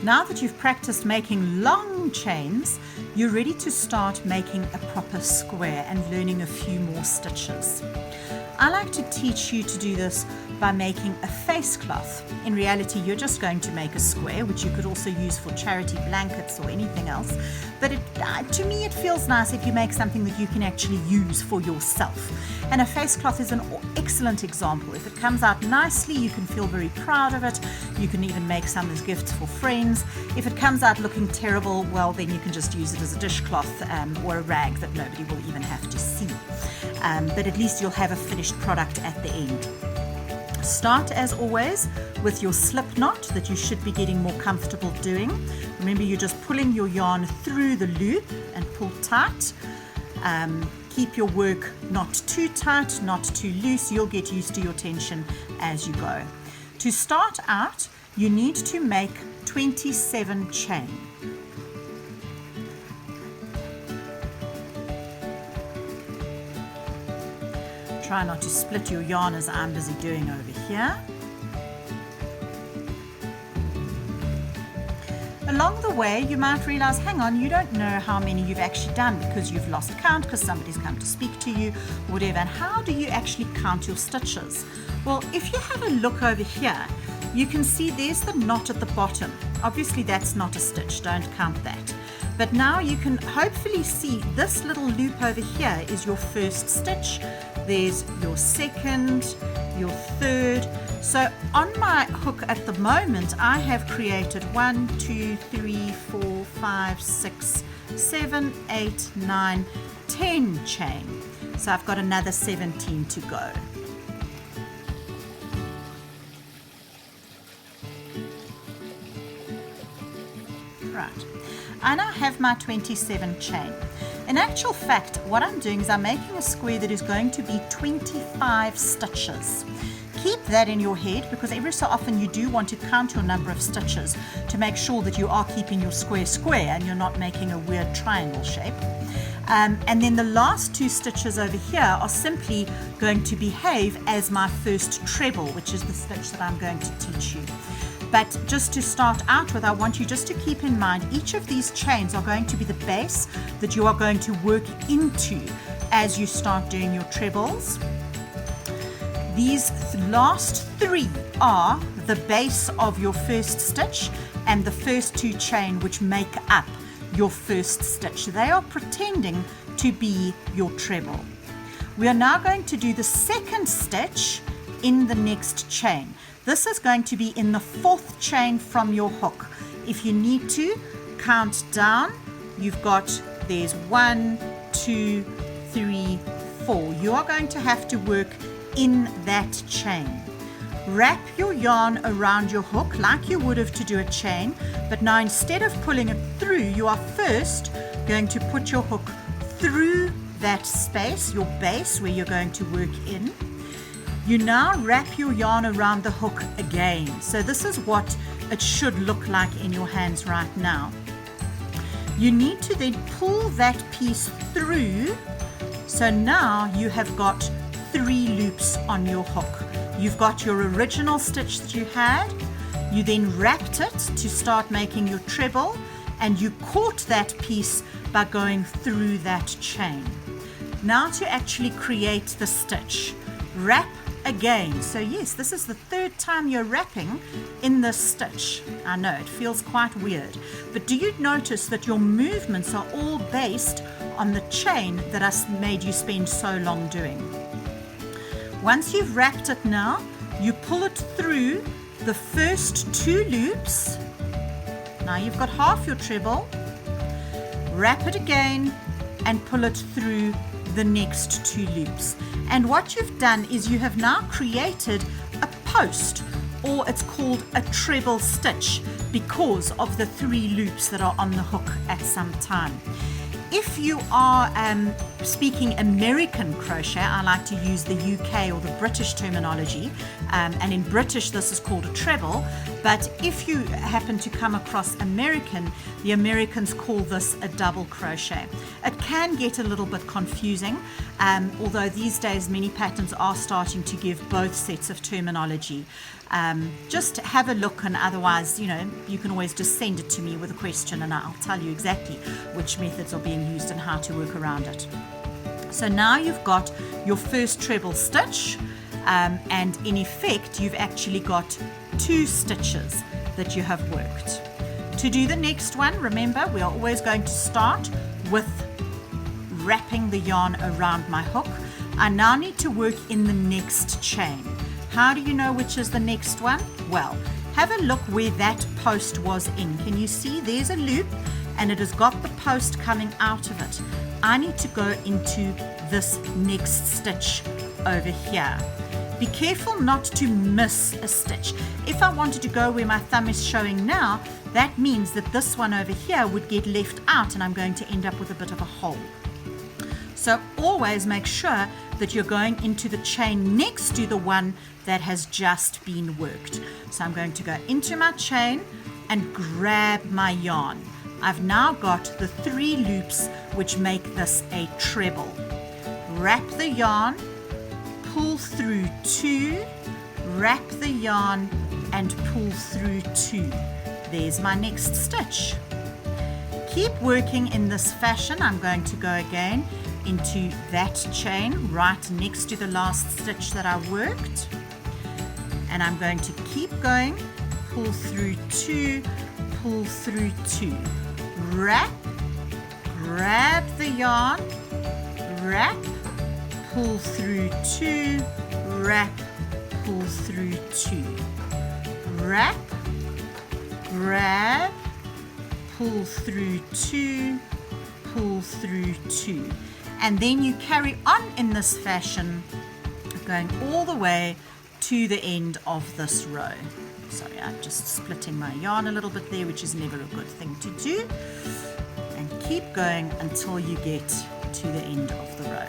Now that you've practiced making long chains, you're ready to start making a proper square and learning a few more stitches. I like to teach you to do this by making a face cloth. In reality, you're just going to make a square, which you could also use for charity blankets or anything else. But to me, it feels nice if you make something that you can actually use for yourself. And a face cloth is an excellent example. If it comes out nicely, you can feel very proud of it. You can even make some as gifts for friends. If it comes out looking terrible, well, then you can just use it as a dishcloth or a rag that nobody will even have to see. But at least you'll have a finished product at the end. Start as always with your slip knot that you should be getting more comfortable doing. Remember, you're just pulling your yarn through the loop and pull tight. Keep your work not too tight, not too loose. You'll get used to your tension as you go. To start out, you need to make 27 chain. Try not to split your yarn as I'm busy doing over here. Along the way, you might realize, hang on, you don't know how many you've actually done because you've lost count because somebody's come to speak to you, whatever. And how do you actually count your stitches? Well, if you have a look over here, you can see there's the knot at the bottom. Obviously, that's not a stitch. Don't count that. But now you can hopefully see this little loop over here is your first stitch. There's your second, your third. So on my hook at the moment, I have created 1, 2, 3, 4, 5, 6, 7, 8, 9, 10 chain. So I've got another 17 to go. Right. I now have my 27 chain. In actual fact, what I'm doing is I'm making a square that is going to be 25 stitches. Keep that in your head because every so often you do want to count your number of stitches to make sure that you are keeping your square square and you're not making a weird triangle shape. And then the last 2 stitches over here are simply going to behave as my first treble, which is the stitch that I'm going to teach you. But just to start out with, I want you just to keep in mind each of these chains are going to be the base that you are going to work into as you start doing your trebles. These last 3 are the base of your first stitch and the first 2 chain which make up your first stitch. They are pretending to be your treble. We are now going to do the second stitch in the next chain. This is going to be in the 4th chain from your hook. If you need to, count down. You've got, there's 1, 2, 3, 4. You are going to have to work in that chain. Wrap your yarn around your hook like you would have to do a chain, but now instead of pulling it through, you are first going to put your hook through that space, your base where you're going to work in. You now wrap your yarn around the hook again. So this is what it should look like in your hands right now. You need to then pull that piece through. So now you have got 3 loops on your hook. You've got your original stitch that you had. You then wrapped it to start making your treble, and you caught that piece by going through that chain. Now to actually create the stitch, wrap again. So yes, this is the 3rd time you're wrapping in this stitch. I know it feels quite weird, but do you notice that your movements are all based on the chain that I made you spend so long doing? Once you've wrapped it now, you pull it through the first 2 loops. Now you've got half your treble. Wrap it again and pull it through the next 2 loops. And what you've done is you have now created a post, or it's called a treble stitch, because of the 3 loops that are on the hook at some time. If you are speaking American crochet, I like to use the UK or the British terminology, and in British this is called a treble. But if you happen to come across American, the Americans call this a double crochet. It can get a little bit confusing, although these days many patterns are starting to give both sets of terminology. Just have a look, and otherwise, you can always just send it to me with a question and I'll tell you exactly which methods are being used and how to work around it. So now you've got your first treble stitch, and in effect you've actually got 2 stitches that you have worked. To do the next one, remember, we are always going to start with wrapping the yarn around my hook. I now need to work in the next chain. How do you know which is the next one? Well, have a look where that post was in. Can you see there's a loop and it has got the post coming out of it? I need to go into this next stitch over here. Be careful not to miss a stitch. If I wanted to go where my thumb is showing now, that means that this one over here would get left out and I'm going to end up with a bit of a hole. So always make sure that you're going into the chain next to the one that has just been worked. So I'm going to go into my chain and grab my yarn. I've now got the 3 loops which make this a treble. Wrap the yarn, pull through 2, wrap the yarn and pull through 2. There's my next stitch. Keep working in this fashion. I'm going to go again into that chain right next to the last stitch that I worked, and I'm going to keep going, pull through 2, pull through 2, wrap, grab the yarn, wrap, pull through 2, wrap, pull through 2, wrap, grab, pull through 2, pull through 2, and then you carry on in this fashion, going all the way to the end of this row. Sorry, I'm just splitting my yarn a little bit there, which is never a good thing to do, and keep going until you get to the end of the row.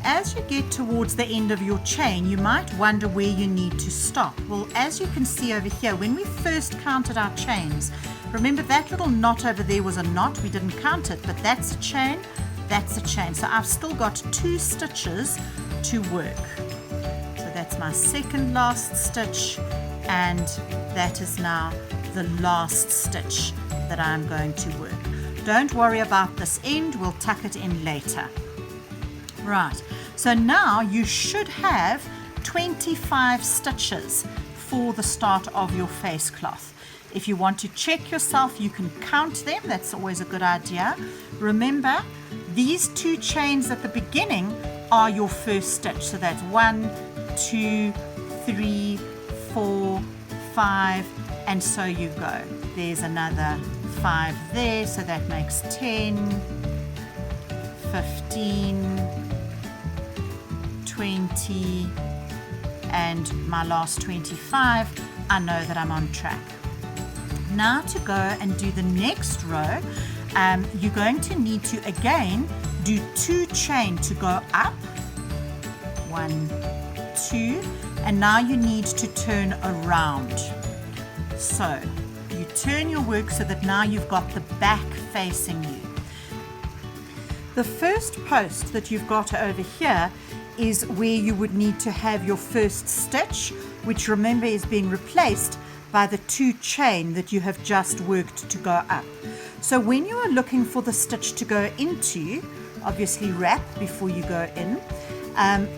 As you get towards the end of your chain, you might wonder where you need to stop. Well, as you can see over here, when we first counted our chains, remember that little knot over there was a knot, we didn't count it, but that's a chain, that's a chain. So I've still got 2 stitches to work. So that's my second last stitch, and that is now the last stitch that I'm going to work. Don't worry about this end, we'll tuck it in later. Right, so now you should have 25 stitches for the start of your face cloth. If you want to check yourself, you can count them. That's always a good idea. Remember, these 2 chains at the beginning are your first stitch. So that's 1, 2, 3, 4, 5, and so you go. There's another 5 there, so that makes 10, 15, 20, and my last 25. I know that I'm on track. Now to go and do the next row, you're going to need to again do 2 chain to go up, 1, 2, and now you need to turn around. So you turn your work so that now you've got the back facing you. The first post that you've got over here is where you would need to have your first stitch, which remember is being replaced by the 2 chain that you have just worked to go up. So when you are looking for the stitch to go into, obviously wrap before you go in,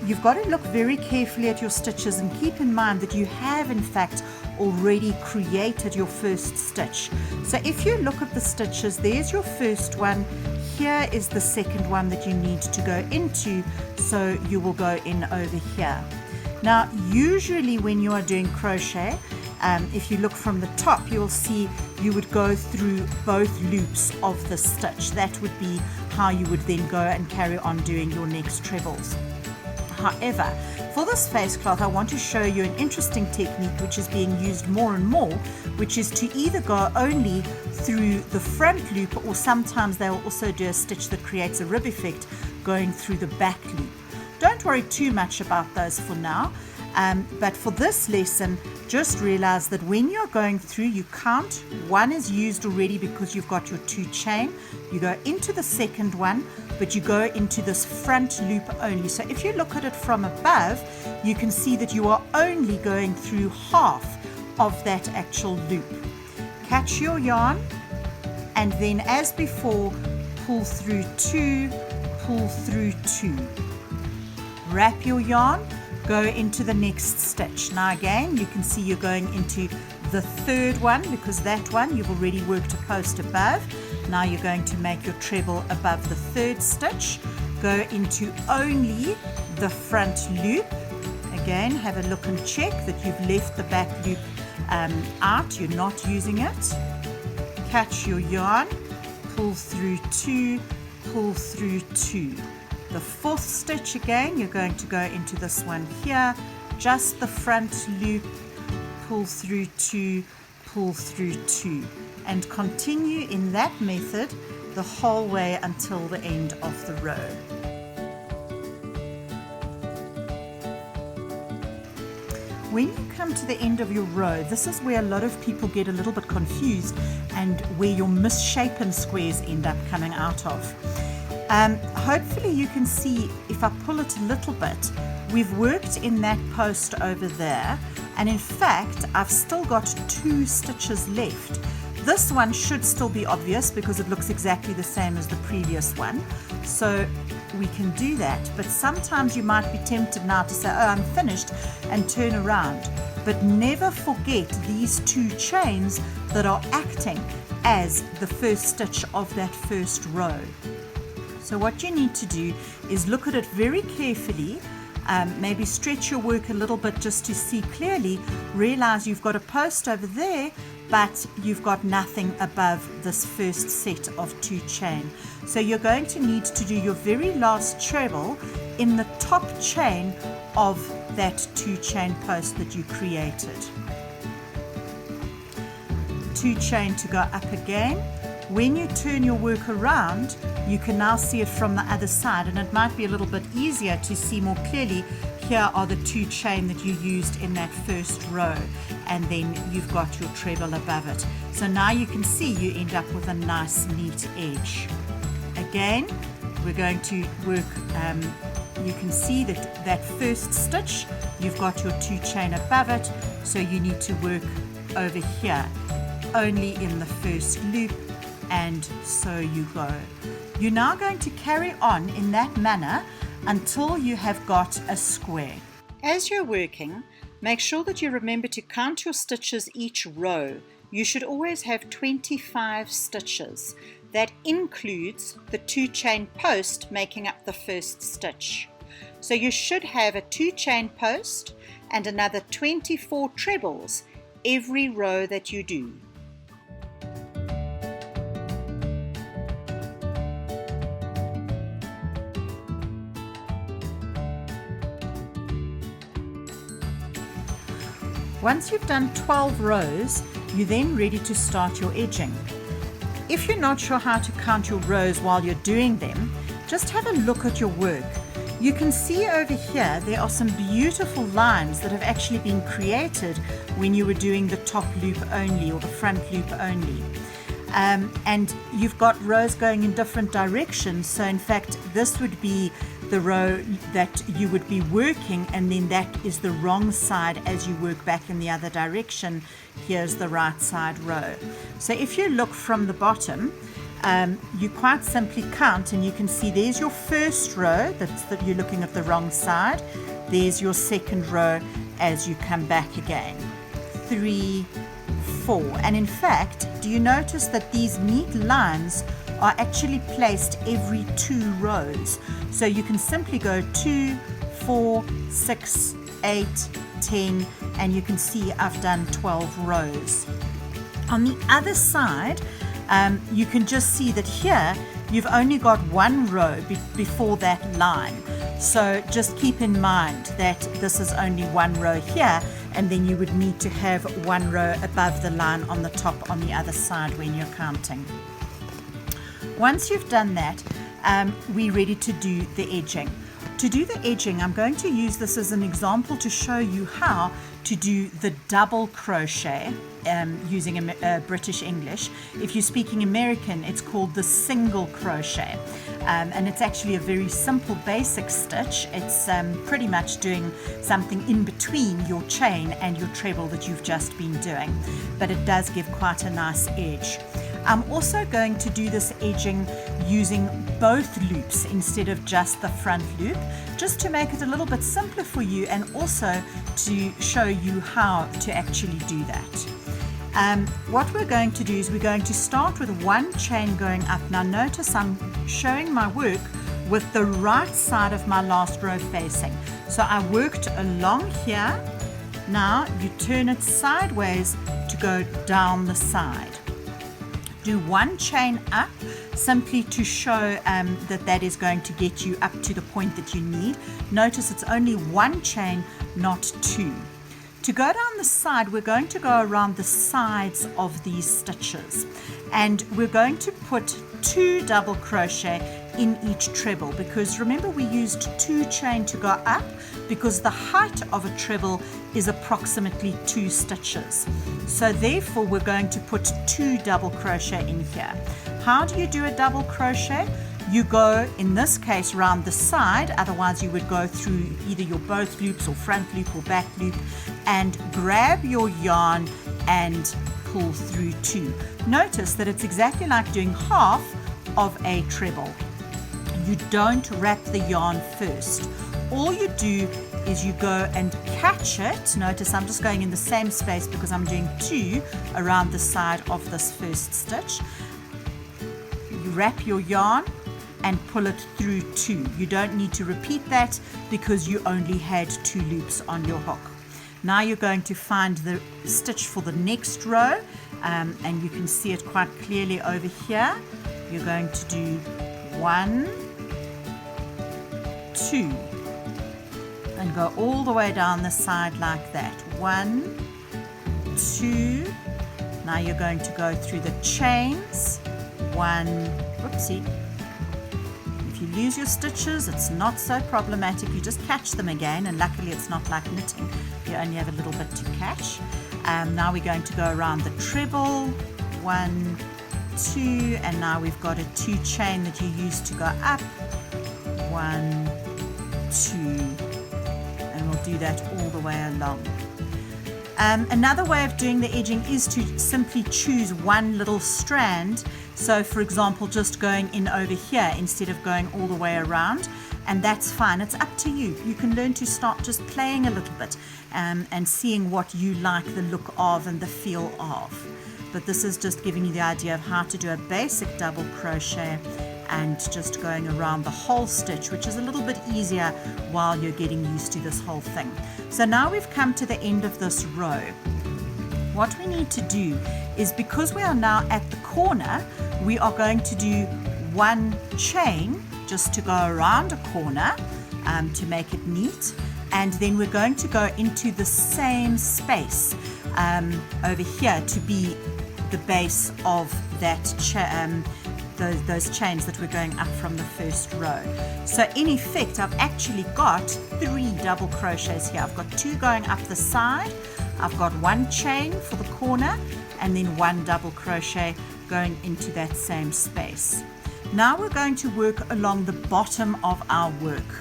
you've got to look very carefully at your stitches and keep in mind that you have in fact already created your first stitch. So if you look at the stitches, there's your first one, here is the second one that you need to go into, so you will go in over here. Now usually when you are doing crochet, if you look from the top, you will see you would go through both loops of the stitch. That would be how you would then go and carry on doing your next trebles. However, for this face cloth, I want to show you an interesting technique which is being used more and more, which is to either go only through the front loop, or sometimes they will also do a stitch that creates a rib effect going through the back loop. Don't worry too much about those for now, but for this lesson, just realize that when you're going through, you count. One is used already because you've got your 2 chain. You go into the second one, but you go into this front loop only. So if you look at it from above, you can see that you are only going through half of that actual loop. Catch your yarn, and then as before, pull through 2, pull through 2. Wrap your yarn, go into the next stitch. Now again, you can see you're going into the third one because that one you've already worked a post above. Now you're going to make your treble above the third stitch. Go into only the front loop. Again, have a look and check that you've left the back loop out, you're not using it. Catch your yarn, pull through 2, pull through 2. The fourth stitch again, you're going to go into this one here, just the front loop, pull through 2, pull through 2, and continue in that method the whole way until the end of the row. When you come to the end of your row, this is where a lot of people get a little bit confused and where your misshapen squares end up coming out of. Hopefully you can see, if I pull it a little bit, we've worked in that post over there, and in fact I've still got 2 stitches left. This one should still be obvious because it looks exactly the same as the previous one, so we can do that. But sometimes you might be tempted now to say, oh, I'm finished, and turn around. But never forget these 2 chains that are acting as the first stitch of that first row. So what you need to do is look at it very carefully, maybe stretch your work a little bit just to see clearly, realize you've got a post over there, but you've got nothing above this first set of 2 chain. So you're going to need to do your very last treble in the top chain of that 2 chain post that you created. 2 chain to go up again. When you turn your work around, you can now see it from the other side, and it might be a little bit easier to see more clearly. Here are the 2 chain that you used in that first row, and then you've got your treble above it. So now you can see you end up with a nice neat edge. Again, we're going to work, you can see that first stitch, you've got your 2 chain above it, so you need to work over here, only in the first loop, and so you go. You're now going to carry on in that manner until you have got a square. As you're working, make sure that you remember to count your stitches each row. You should always have 25 stitches. That includes the 2 chain post making up the first stitch. So you should have a 2 chain post and another 24 trebles every row that you do. Once you've done 12 rows, you're then ready to start your edging. If you're not sure how to count your rows while you're doing them, just have a look at your work. You can see over here there are some beautiful lines that have actually been created when you were doing the top loop only or the front loop only. And you've got rows going in different directions, so in fact this would be the row that you would be working, and then that is the wrong side as you work back in the other direction. Here's the right side row. So if you look from the bottom, you quite simply count, and you can see there's your first row that you're looking at the wrong side. There's your second row as you come back again. 3, 4, and in fact, do you notice that these neat lines are actually placed every 2 rows? So you can simply go 2, 4, 6, 8, 10, and you can see I've done 12 rows. On the other side, you can just see that here you've only got 1 row before that line. So just keep in mind that this is only one row here, and then you would need to have one row above the line on the top on the other side when you're counting. Once you've done that, we're ready to do the edging. To do the edging, I'm going to use this as an example to show you how to do the double crochet using British English. If you're speaking American, it's called the single crochet. And it's actually a very simple basic stitch. It's pretty much doing something in between your chain and your treble that you've just been doing, but it does give quite a nice edge. I'm also going to do this edging using both loops instead of just the front loop, just to make it a little bit simpler for you and also to show you how to actually do that. What we're going to do is we're going to start with one chain going up. Now notice I'm showing my work with the right side of my last row facing. So I worked along here. Now you turn it sideways to go down the side. Do one chain up simply to show that is going to get you up to the point that you need. Notice it's only one chain, not two. To go down the side, we're going to go around the sides of these stitches, and we're going to put 2 double crochet in each treble, because remember we used 2 chain to go up because the height of a treble is approximately 2 stitches. So therefore we're going to put 2 double crochet in here. How do you do a double crochet? You go, in this case, round the side, otherwise you would go through either your both loops or front loop or back loop, and grab your yarn and pull through 2. Notice that it's exactly like doing half of a treble. You don't wrap the yarn first. All you do is you go and catch it. Notice I'm just going in the same space because I'm doing 2 around the side of this first stitch. You wrap your yarn and pull it through 2. You don't need to repeat that because you only had 2 loops on your hook. Now you're going to find the stitch for the next row, and you can see it quite clearly over here. You're going to do 1, 2, and go all the way down the side like that. 1, 2. Now you're going to go through the chains. 1, whoopsie. If you lose your stitches, it's not so problematic. You just catch them again, and luckily it's not like knitting. You only have a little bit to catch. Now we're going to go around the treble. 1, 2, and now we've got a 2 chain that you use to go up. 1, 2, and we'll do that all the way along. Another way of doing the edging is to simply choose one little strand. So for example, just going in over here instead of going all the way around, and that's fine. It's up to you. You can learn to start just playing a little bit and seeing what you like the look of and the feel of. But this is just giving you the idea of how to do a basic double crochet and just going around the whole stitch, which is a little bit easier while you're getting used to this whole thing. So now we've come to the end of this row. What we need to do is, because we are now at the corner, we are going to do 1 chain just to go around a corner to make it neat, and then we're going to go into the same space over here to be the base of that those chains that we're going up from the first row. So in effect, I've actually got 3 double crochets here. I've got 2 going up the side, I've got 1 chain for the corner, and then 1 double crochet going into that same space. Now we're going to work along the bottom of our work.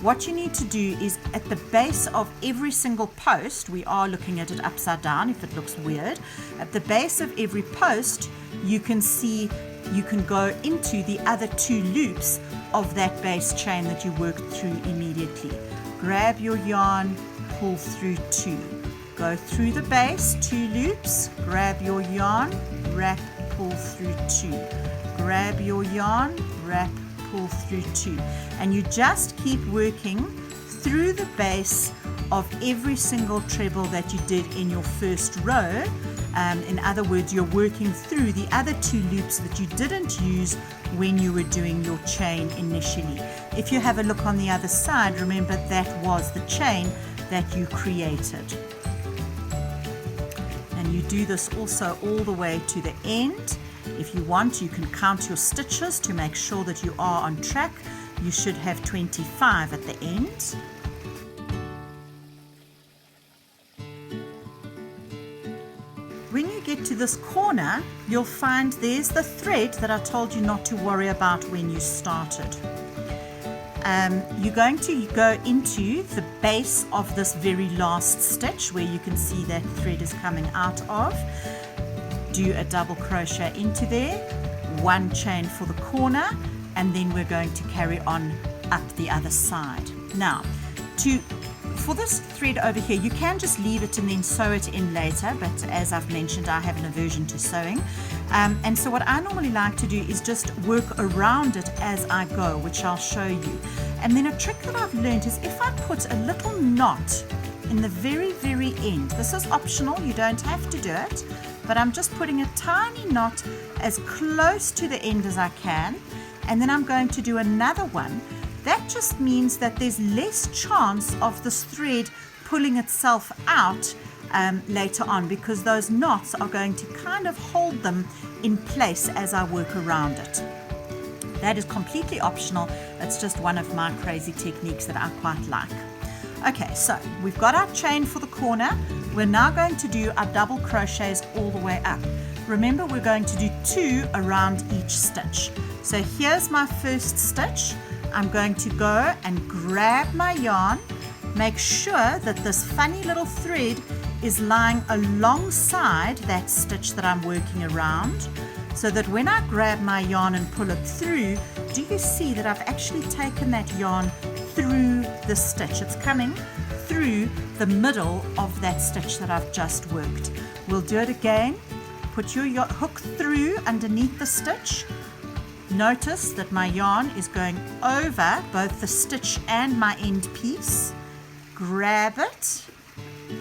What you need to do is, at the base of every single post, we are looking at it upside down if it looks weird, at the base of every post you can see you can go into the other 2 loops of that base chain that you worked through immediately. Grab your yarn, pull through 2. Go through the base, 2 loops, grab your yarn, wrap, pull through 2. Grab your yarn, wrap, pull through 2. And you just keep working through the base of every single treble that you did in your first row In other words, you're working through the other 2 loops that you didn't use when you were doing your chain initially. If you have a look on the other side, remember that was the chain that you created. And you do this also all the way to the end. If you want, you can count your stitches to make sure that you are on track. You should have 25 at the end. When you get to this corner, you'll find there's the thread that I told you not to worry about when you started. You're going to go into the base of this very last stitch where you can see that thread is coming out of. Do a double crochet into there, 1 chain for the corner, and then we're going to carry on up the other side. Now, for this thread over here, you can just leave it and then sew it in later, but as I've mentioned, I have an aversion to sewing. And so what I normally like to do is just work around it as I go, which I'll show you. And then a trick that I've learned is if I put a little knot in the very, very end, this is optional, you don't have to do it, but I'm just putting a tiny knot as close to the end as I can, and then I'm going to do another one. That just means that there's less chance of this thread pulling itself out later on, because those knots are going to kind of hold them in place as I work around it. That is completely optional. It's just one of my crazy techniques that I quite like. Okay, so we've got our chain for the corner. We're now going to do our double crochets all the way up. Remember, we're going to do 2 around each stitch. So here's my first stitch. I'm going to go and grab my yarn, make sure that this funny little thread is lying alongside that stitch that I'm working around, so that when I grab my yarn and pull it through, do you see that I've actually taken that yarn through the stitch? It's coming through the middle of that stitch that I've just worked. We'll do it again. Put your hook through underneath the stitch. Notice that my yarn is going over both the stitch and my end piece. Grab it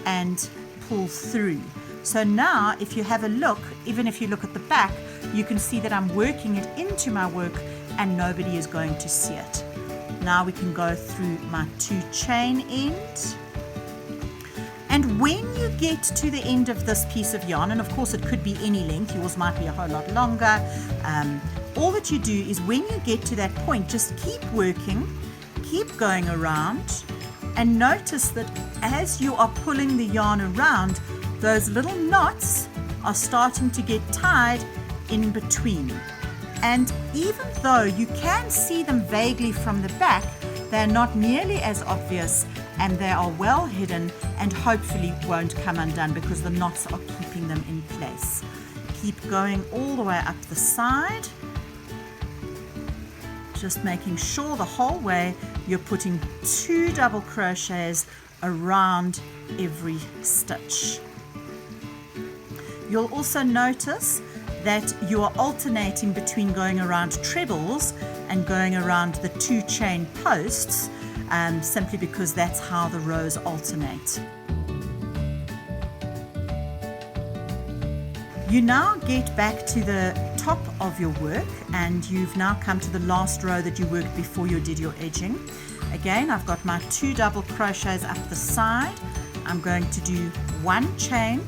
and pull through. So now if you have a look, even if you look at the back, you can see that I'm working it into my work and nobody is going to see it. Now we can go through my 2 chain ends. And when you get to the end of this piece of yarn, and of course it could be any length, yours might be a whole lot longer, all that you do is when you get to that point, just keep working, keep going around, and notice that as you are pulling the yarn around, those little knots are starting to get tied in between. And even though you can see them vaguely from the back, they're not nearly as obvious, and they are well hidden and hopefully won't come undone because the knots are keeping them in place. Keep going all the way up the side, just making sure the whole way you're putting 2 double crochets around every stitch. You'll also notice that you are alternating between going around trebles and going around the 2 chain posts, simply because that's how the rows alternate. You now get back to the top of your work, and you've now come to the last row that you worked before you did your edging. Again, I've got my 2 double crochets up the side. I'm going to do 1 chain,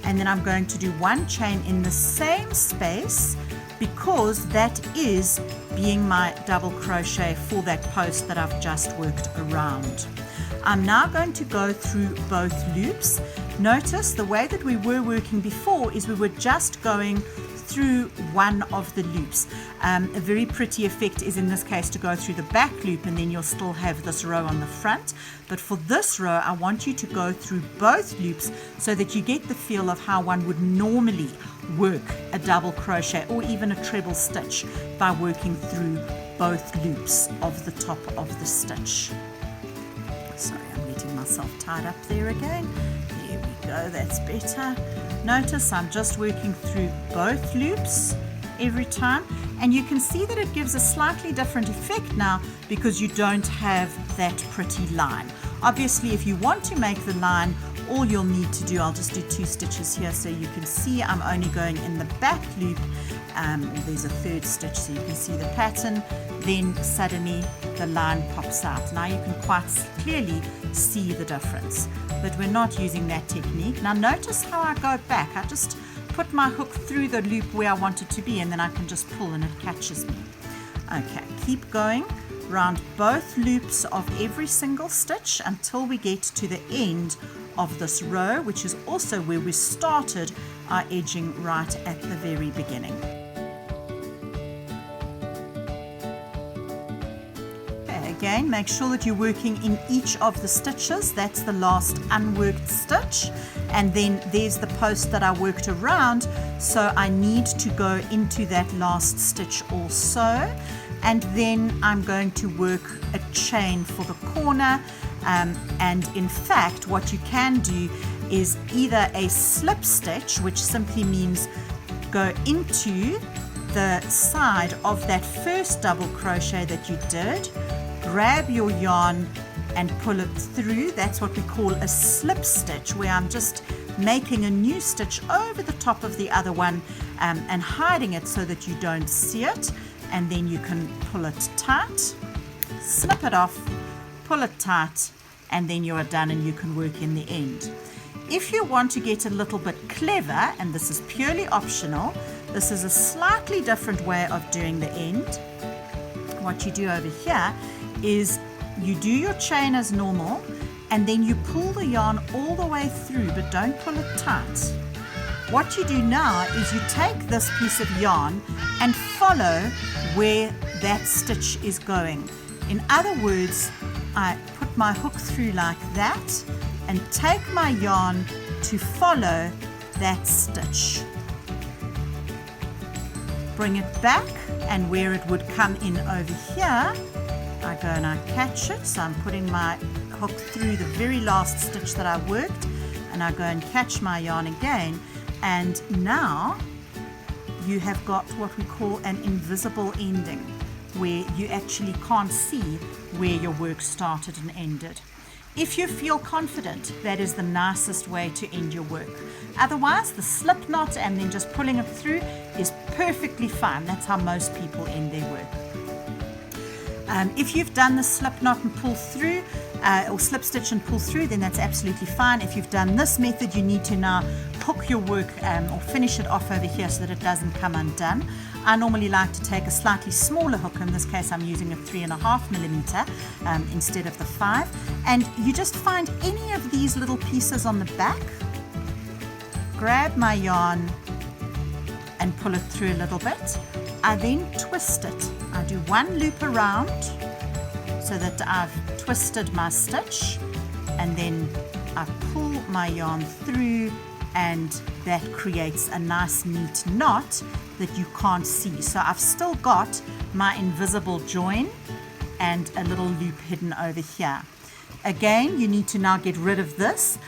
and then I'm going to do 1 chain in the same space, because that is being my double crochet for that post that I've just worked around. I'm now going to go through both loops. Notice the way that we were working before is we were just going through one of the loops. A very pretty effect is in this case to go through the back loop, and then you'll still have this row on the front. But for this row, I want you to go through both loops so that you get the feel of how one would normally work a double crochet or even a treble stitch by working through both loops of the top of the stitch. Sorry, I'm getting myself tied up there again. There we go, that's better. Notice I'm just working through both loops every time, and you can see that it gives a slightly different effect now because you don't have that pretty line. Obviously, if you want to make the line, all you'll need to do, I'll just do 2 stitches here so you can see I'm only going in the back loop. There's a 3rd stitch so you can see the pattern, then suddenly the line pops out. Now you can quite clearly see the difference, but we're not using that technique. Now notice how I go back. I just put my hook through the loop where I want it to be, and then I can just pull and it catches me. Okay, keep going round both loops of every single stitch until we get to the end of this row, which is also where we started our edging right at the very beginning. Okay, again, make sure that you're working in each of the stitches. That's the last unworked stitch, and then there's the post that I worked around, so I need to go into that last stitch also. And then I'm going to work a chain for the corner, and in fact what you can do is either a slip stitch, which simply means go into the side of that first double crochet that you did, grab your yarn and pull it through. That's what we call a slip stitch, where I'm just making a new stitch over the top of the other one and hiding it so that you don't see it. And then you can pull it tight, snip it off, pull it tight, and then you are done and you can work in the end. If you want to get a little bit clever, and this is purely optional, this is a slightly different way of doing the end. What you do over here is you do your chain as normal, and then you pull the yarn all the way through, but don't pull it tight. What you do now is you take this piece of yarn and follow where that stitch is going. In other words, I put my hook through like that and take my yarn to follow that stitch. Bring it back, and where it would come in over here, I go and I catch it. So I'm putting my hook through the very last stitch that I worked, and I go and catch my yarn again. And now you have got what we call an invisible ending, where you actually can't see where your work started and ended. If you feel confident, that is the nicest way to end your work. Otherwise, the slip knot and then just pulling it through is perfectly fine. That's how most people end their work. If you've done the slip knot and pull through, or slip stitch and pull through, then that's absolutely fine. If you've done this method, you need to now hook your work or finish it off over here so that it doesn't come undone. I normally like to take a slightly smaller hook. In this case, I'm using a 3.5mm instead of the 5. And you just find any of these little pieces on the back, grab my yarn and pull it through a little bit. I then twist it. I do one loop around so that I've twisted my stitch, and then I pull my yarn through, and that creates a nice neat knot that you can't see. So I've still got my invisible join and a little loop hidden over here. Again, you need to now get rid of this.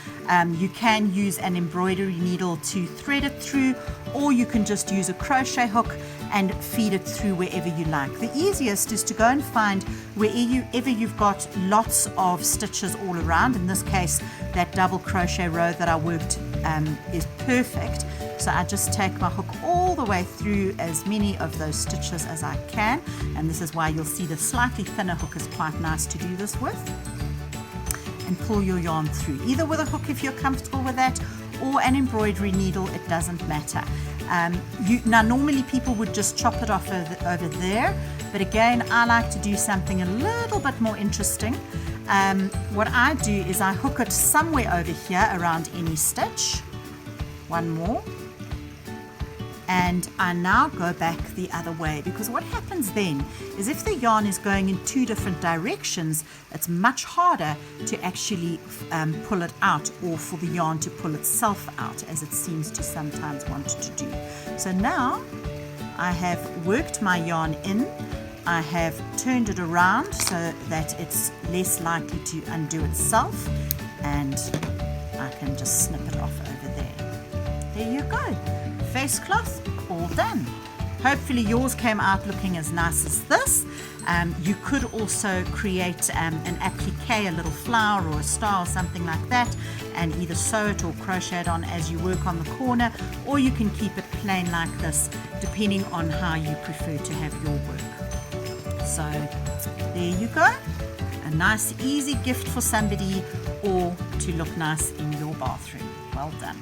You can use an embroidery needle to thread it through, or you can just use a crochet hook and feed it through wherever you like. The easiest is to go and find wherever you've got lots of stitches all around. In this case, that double crochet row that I worked is perfect. So I just take my hook all the way through as many of those stitches as I can, and this is why you'll see the slightly thinner hook is quite nice to do this with. And pull your yarn through, either with a hook if you're comfortable with that, or an embroidery needle, it doesn't matter. Now normally people would just chop it off over there, but again I like to do something a little bit more interesting. What I do is I hook it somewhere over here around any stitch, one more, and I now go back the other way, because what happens then is if the yarn is going in two different directions, it's much harder to actually pull it out, or for the yarn to pull itself out, as it seems to sometimes want to do. So now I have worked my yarn in, I have turned it around so that it's less likely to undo itself, and I can just snip it off over there. There you go. Face cloth all done. Hopefully yours came out looking as nice as this. You could also create an applique, a little flower or a star or something like that, and either sew it or crochet it on as you work on the corner, or you can keep it plain like this, depending on how you prefer to have your work. So there you go. A nice easy gift for somebody, or to look nice in your bathroom. Well done.